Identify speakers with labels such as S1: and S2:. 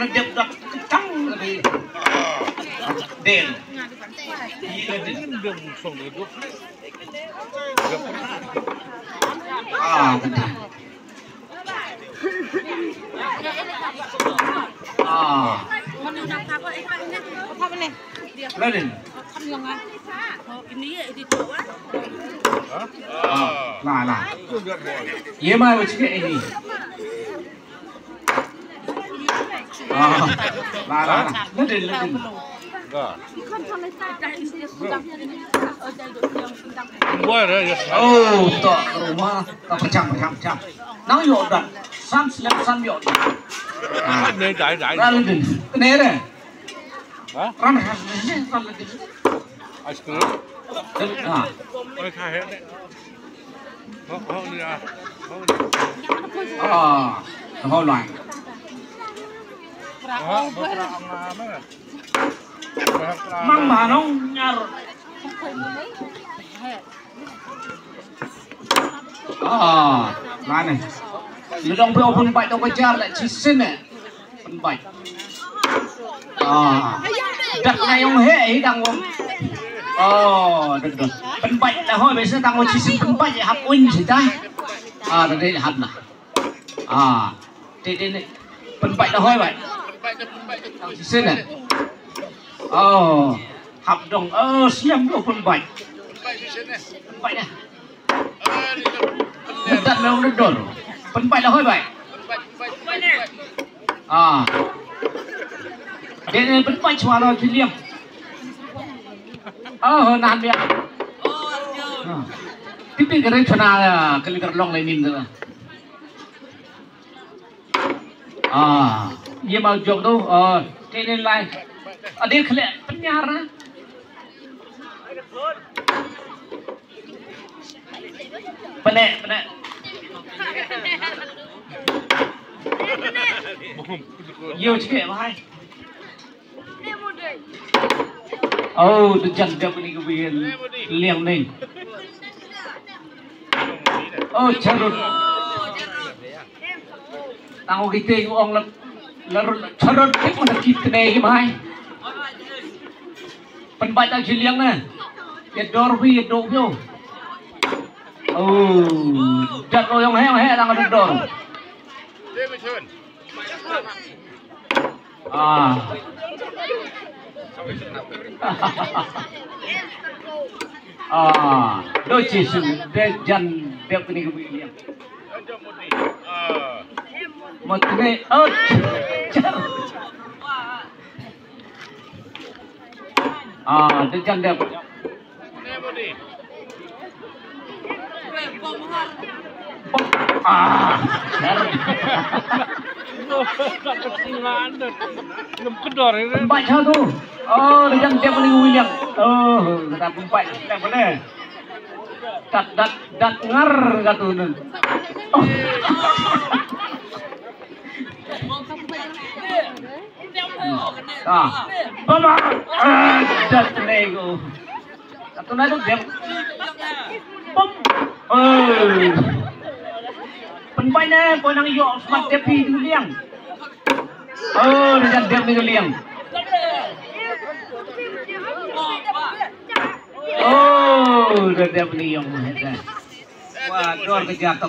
S1: nó đẹp đập căng rồi đèn lên là iya mah macam ini là lên oh tak rumah tak pecah nang yo dah sam yo đại lên cái này đây hả ram
S2: ice cream ôi khai hết đấy không đi
S1: hồi loạn mang mà nó nhar này lu dong pe open bite dong kejar lại chi sin này open bite đặt này ông hệ đang uống được open bite là hồi bây giờ đang uống chi sin open bite học win gì ta đây là học nè đây open bite là hồi vậy chi sin này học đồng xem cái open bite này đặt nó đồn open bite là hồi vậy để open bite xóa rồi thì liềm nan dia tipi cái chana cái cái long này nhìn rồi ये mau jog tu trên line dia khle penyar penek nhiều chuyện mà tôi chẳng đẹp cái viên liềm này trời ơi tao cái tên của ông là trời ơi thích mà kịp cái này mà hay phần bài tao chỉ liềm nè nhiệt độ vi độ vô chặt rồi ông he đang ở trên đồ đôi chỉ sử để dần đẹp cái này của mình một cái này để dần đẹp baik satu dengan dia paling William kita baik kita boleh dat ngar kata nun mama dat lego kata nado dia bom penbai nè coi năng dọ mặt đẹp đi tu liang dengan đẹp đi tu liang đẹp đi yang wah luar biasa